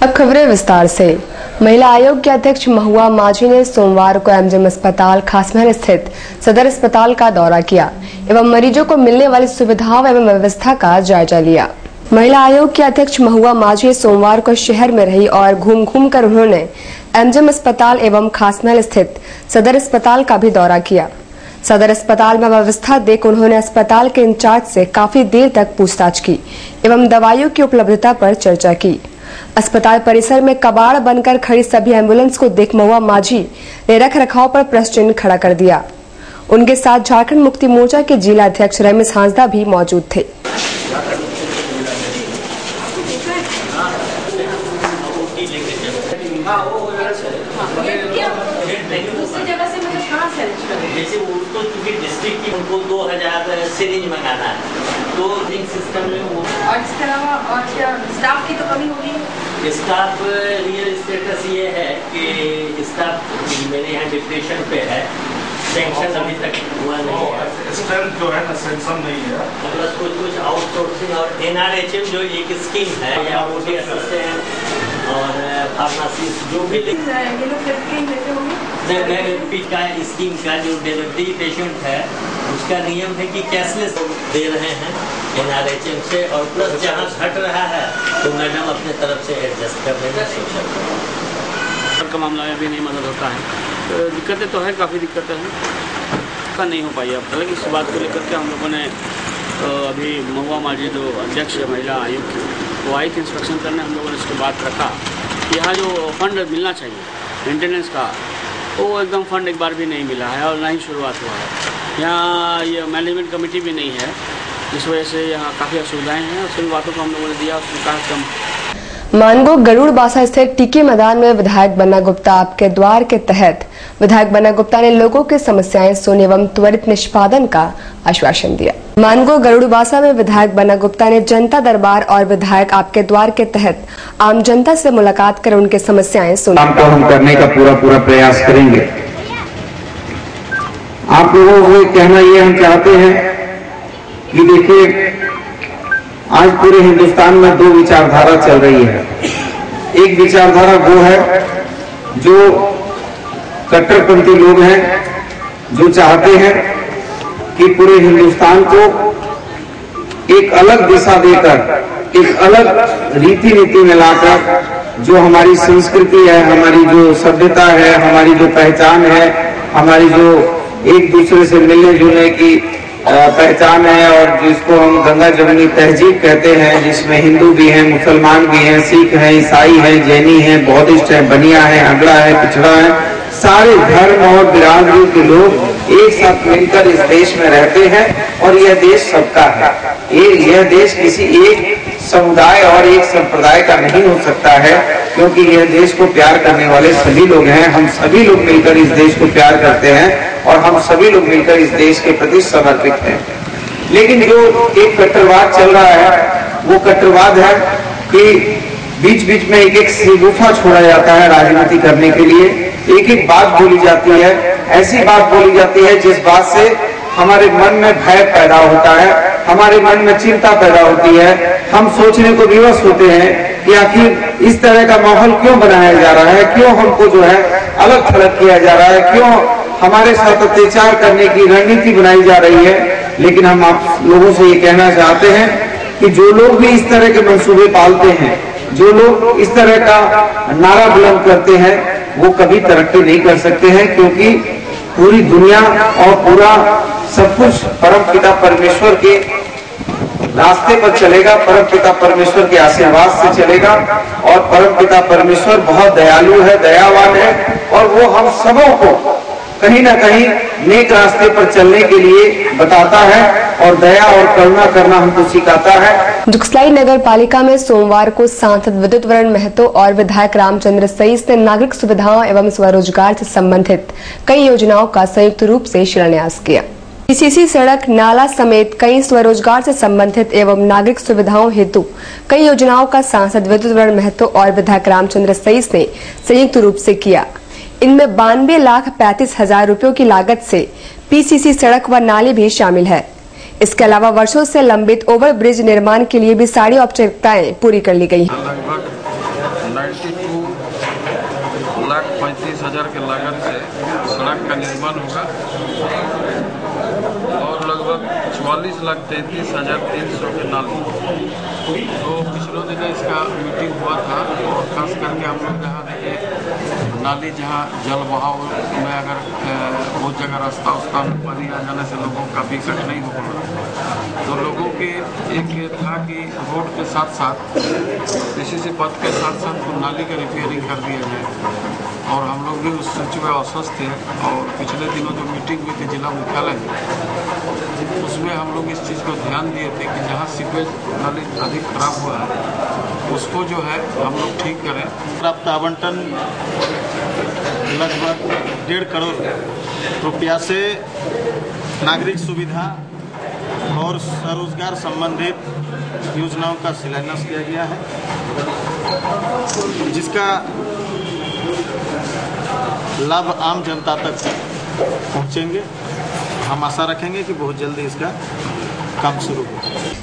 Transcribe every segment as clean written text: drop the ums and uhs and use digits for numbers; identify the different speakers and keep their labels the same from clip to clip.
Speaker 1: अब खबरें विस्तार से। महिला आयोग के अध्यक्ष महुआ माझी ने सोमवार को एमजेएम अस्पताल खासमहल स्थित सदर अस्पताल का दौरा किया एवं मरीजों को मिलने वाली सुविधाओं एवं व्यवस्था का जायजा लिया। महिला आयोग के अध्यक्ष महुआ माझी सोमवार को शहर में रही और घूम कर उन्होंने एमजेएम अस्पताल एवं खासमहल स्थित सदर अस्पताल का भी दौरा किया। सदर अस्पताल में व्यवस्था देख उन्होंने अस्पताल के इंचार्ज से काफी देर तक पूछताछ की एवं दवाइयों की उपलब्धता पर चर्चा की। अस्पताल परिसर में कबाड़ बनकर खड़ी सभी एम्बुलेंस को देख महुआ माझी ने रख रखाव पर प्रश्न चिन्ह खड़ा कर दिया। उनके साथ झारखंड मुक्ति मोर्चा के जिला अध्यक्ष रमेश हांसदा भी मौजूद थे।
Speaker 2: जैसे उनको चूंकि डिस्ट्रिक्ट की उनको 2000 सिरिंज मंगाना है तो सिस्टम में वो
Speaker 3: और इसके अलावा और क्या स्टाफ की तो कमी होगी।
Speaker 2: स्टाफ रियल स्टेटस ये है कि स्टाफ मेरे यहाँ डिप्रेशन पे है, सेंक्शन अभी तक हुआ नहीं है।
Speaker 4: स्ट्रेंथ जो है ना सेंक्शन नहीं है,
Speaker 2: प्लस कुछ आउटसोर्सिंग और NRHM जो एक स्कीम है या OD असिस्टेंट और फार्मासिस्ट जो भी का स्कीम का जो डिलीवरी पेशेंट है उसका नियम है कि कैशलेस दे रहे हैं NRHM से, और प्लस जहाँ घट रहा है तो मैडम अपने तरफ से एडजस्ट करने में सक्षम है।
Speaker 5: का मामला अभी नहीं मदद होता है, तो दिक्कतें तो है, काफ़ी दिक्कतें हैं, का नहीं हो पाई अब तक। इस बात को लेकर के हम लोगों ने अभी महुआ माझी जो अध्यक्ष है महिला आयोग की वो आई थी इंस्पेक्शन करने। हम लोगों ने इसके बाद रखा कि यहाँ जो फंड मिलना चाहिए मेंटेनेंस का वो एकदम फंड एक बार भी नहीं मिला है और ना ही शुरुआत हुआ है। यहाँ ये मैनेजमेंट कमेटी भी नहीं है, जिस वजह से यहाँ काफ़ी असुविधाएँ हैं। और सभी बातों को हम लोगों ने दिया, उसमें कहा कम।
Speaker 1: मानगो गरुड़बासा स्थित टीके मैदान में विधायक बन्ना गुप्ता आपके द्वार के तहत विधायक बन्ना गुप्ता ने लोगों की समस्याएं सुनी एवं त्वरित निष्पादन का आश्वासन दिया। मानगो गरुड़बासा में विधायक बन्ना गुप्ता ने जनता दरबार और विधायक आपके द्वार के तहत आम जनता से मुलाकात कर उनकी समस्याएं सुनी।
Speaker 6: काम को हम करने का पूरा प्रयास करेंगे। आप लोगों को कहना ये हम चाहते हैं कि देखिए आज पूरे हिंदुस्तान में दो विचारधारा चल रही है। एक विचारधारा वो है जो कट्टरपंथी लोग हैं, जो चाहते हैं कि पूरे हिंदुस्तान को एक अलग दिशा देकर, एक अलग रीति नीति में लाकर जो हमारी संस्कृति है, हमारी जो सभ्यता है, हमारी जो पहचान है, हमारी जो एक दूसरे से मिलने जुलने की पहचान है और जिसको हम गंगा जमुनी तहजीब कहते हैं, जिसमें हिंदू भी हैं, मुसलमान भी हैं, सिख हैं, ईसाई हैं, जैनी हैं, बौद्धिस्ट हैं, बनिया है, अगला है, पिछड़ा है, सारे धर्म और बिरादरी के लोग एक साथ मिलकर इस देश में रहते हैं और यह देश सबका है। यह देश किसी एक समुदाय और एक संप्रदाय का नहीं हो सकता है, क्योंकि यह देश को प्यार करने वाले सभी लोग हैं। हम सभी लोग मिलकर इस देश को प्यार करते हैं और हम सभी लोग मिलकर इस देश के प्रति समर्पित हैं। लेकिन जो एक कट्टरवाद चल रहा है वो कट्टरवाद है कि बीच बीच में एक गुफा छोड़ा जाता है राजनीति करने के लिए। एक बात बोली जाती है, ऐसी बात बोली जाती है जिस बात से हमारे मन में भय पैदा होता है, हमारे मन में चिंता पैदा होती है। हम सोचने को विवश होते हैं कि आखिर इस तरह का माहौल क्यों बनाया जा रहा है, क्यों हमको जो है अलग थलग किया जा रहा है, क्यों हमारे साथ अत्याचार करने की रणनीति बनाई जा रही है। लेकिन हम आप लोगों से ये कहना चाहते हैं कि जो लोग भी इस तरह के मंसूबे पालते हैं, जो लोग इस तरह का नारा बुलंद करते हैं, वो कभी तरक्की नहीं कर सकते हैं, क्योंकि पूरी दुनिया और पूरा सब कुछ परम पिता परमेश्वर के रास्ते पर चलेगा, परम पिता परमेश्वर के आशीर्वाद से चलेगा। और परम पिता परमेश्वर बहुत दयालु है, दयावान है और वो हम सबों को कहीं ना कहीं नेक रास्ते पर चलने के लिए बताता है और दया और करुणा करना हमको सिखाता है।
Speaker 1: जुगसलाई नगर पालिका में सोमवार को सांसद विद्युत वरण महतो और विधायक रामचंद्र सईस ने नागरिक सुविधाओं एवं स्वरोजगार से संबंधित कई योजनाओं का संयुक्त रूप से शिलान्यास किया। PCC सड़क, नाला समेत कई स्वरोजगार से संबंधित एवं नागरिक सुविधाओं हेतु कई योजनाओं का सांसद विद्युत वरण महतो और विधायक रामचंद्र सईस ने संयुक्त रूप से किया। इनमें 92,35,000 रुपयों की लागत से PCC सड़क व नाली भी शामिल है। इसके अलावा वर्षों से लंबित ओवरब्रिज निर्माण के लिए भी सारी औपचारिकताएं पूरी कर ली गई हैं।
Speaker 7: 92,35,000 के लागत से सड़क का निर्माण होगा और लगभग 44,33,300 के नाली। तो पिछले दिनों इसका मीटिंग हुआ था और खास करके हम लोग जहाँ देखिए नाली जहाँ जल बहाव में अगर बहुत जगह रास्ता उसका पानी आ जाने से लोगों को काफ़ी कठिनाई हो रहा, तो लोगों के एक ये था कि रोड के साथ साथ DCC पथ के साथ साथ तो नाली का रिपेयरिंग कर दिया जाए। और हम लोग भी उस सूची में अस्वस्थ थे और पिछले दिनों जो मीटिंग हुई थी जिला मुख्यालय में, उसमें हम लोग इस चीज़ को ध्यान दिए थे कि जहाँ सीवेज नाली अधिक खराब हुआ है उसको जो है हम लोग ठीक करें।
Speaker 8: प्राप्त आवंटन लगभग 1.5 करोड़ रुपया से नागरिक सुविधा और स्वरोजगार संबंधित योजनाओं का शिलान्यास किया गया है, जिसका लाभ आम जनता तक पहुंचेंगे। हम आशा रखेंगे कि बहुत जल्दी इसका काम शुरू हो।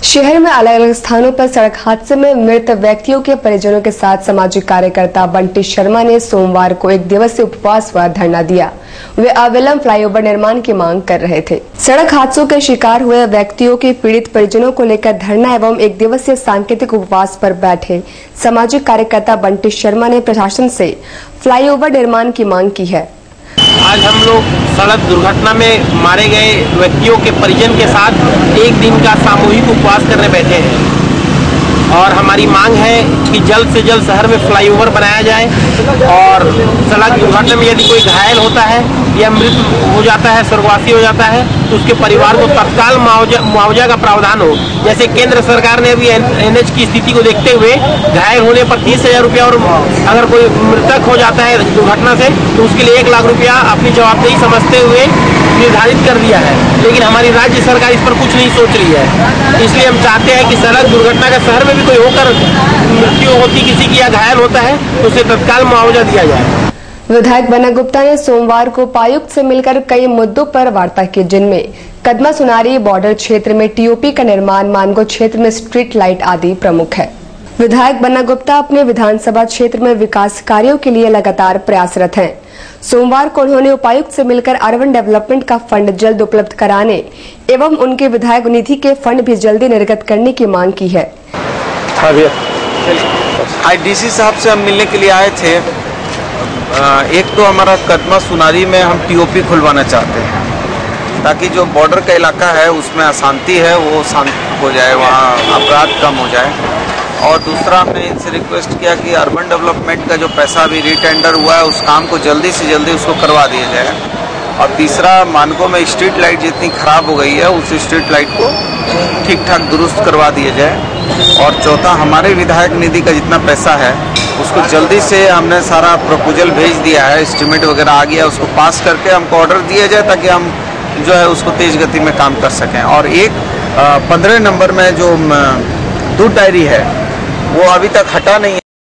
Speaker 1: शहर में अलग अलग स्थानों पर सड़क हादसे में मृत व्यक्तियों के परिजनों के साथ सामाजिक कार्यकर्ता बंटी शर्मा ने सोमवार को 1 दिवसीय उपवास व धरना दिया। वे अविलंब फ्लाईओवर निर्माण की मांग कर रहे थे। सड़क हादसों के शिकार हुए व्यक्तियों के पीड़ित परिजनों को लेकर धरना एवं 1 दिवसीय सांकेतिक उपवास पर बैठे सामाजिक कार्यकर्ता बंटी शर्मा ने प्रशासन से फ्लाईओवर निर्माण की मांग की है।
Speaker 9: आज हम लोग सड़क दुर्घटना में मारे गए व्यक्तियों के परिजन के साथ 1 दिन का सामूहिक उपवास करने बैठे हैं और हमारी मांग है कि जल्द से जल्द शहर में फ्लाईओवर बनाया जाए और सड़क दुर्घटना में यदि कोई घायल होता है या मृत हो जाता है, स्वर्गवासी हो जाता है, तो उसके परिवार को तत्काल मुआवजा का प्रावधान हो। जैसे केंद्र सरकार ने अभी NH की स्थिति को देखते हुए घायल होने पर 30,000 रुपया और अगर कोई मृतक हो जाता है दुर्घटना से तो उसके लिए 1 लाख रुपया अपनी जवाबदेही समझते हुए निर्धारित कर दिया है, लेकिन हमारी राज्य सरकार इस पर कुछ नहीं सोच रही है। इसलिए हम चाहते हैं कि सड़क दुर्घटना का शहर में भी कोई होकर मृत्यु होती किसी की या घायल होता है तो उसे तत्काल मुआवजा दिया जाए।
Speaker 1: विधायक बन्ना गुप्ता ने सोमवार को उपायुक्त से मिलकर कई मुद्दों पर वार्ता की, जिनमें कदमा सुनारी बॉर्डर क्षेत्र में TOP का निर्माण, मानगो क्षेत्र में स्ट्रीट लाइट आदि प्रमुख है। विधायक बन्ना गुप्ता अपने विधानसभा क्षेत्र में विकास कार्यों के लिए लगातार प्रयासरत हैं। सोमवार को उन्होंने उपायुक्त से मिलकर अर्बन डेवलपमेंट का फंड जल्द उपलब्ध कराने एवं उनके विधायक निधि के फंड भी जल्दी निर्गत करने की मांग की है।
Speaker 10: आज DC साहब से हम मिलने के लिए आए थे। एक तो हमारा कदमा सुनारी में हम TOP खुलवाना चाहते हैं ताकि जो बॉर्डर का इलाका है उसमें अशांति है वो शांत हो जाए, वहाँ अपराध कम हो जाए। और दूसरा हमने इनसे रिक्वेस्ट किया कि अर्बन डेवलपमेंट का जो पैसा अभी रीटेंडर हुआ है उस काम को जल्दी से जल्दी उसको करवा दिया जाए। और तीसरा, मानगो में स्ट्रीट लाइट जितनी खराब हो गई है उस स्ट्रीट लाइट को ठीक ठाक दुरुस्त करवा दिया जाए। और चौथा, हमारे विधायक निधि का जितना पैसा है उसको जल्दी से हमने सारा प्रपोजल भेज दिया है, एस्टीमेट वगैरह आ गया, उसको पास करके हमको ऑर्डर दिया जाए ताकि हम जो है उसको तेज गति में काम कर सकें। और 15 नंबर में जो दूध डायरी है वो अभी तक हटा नहीं है।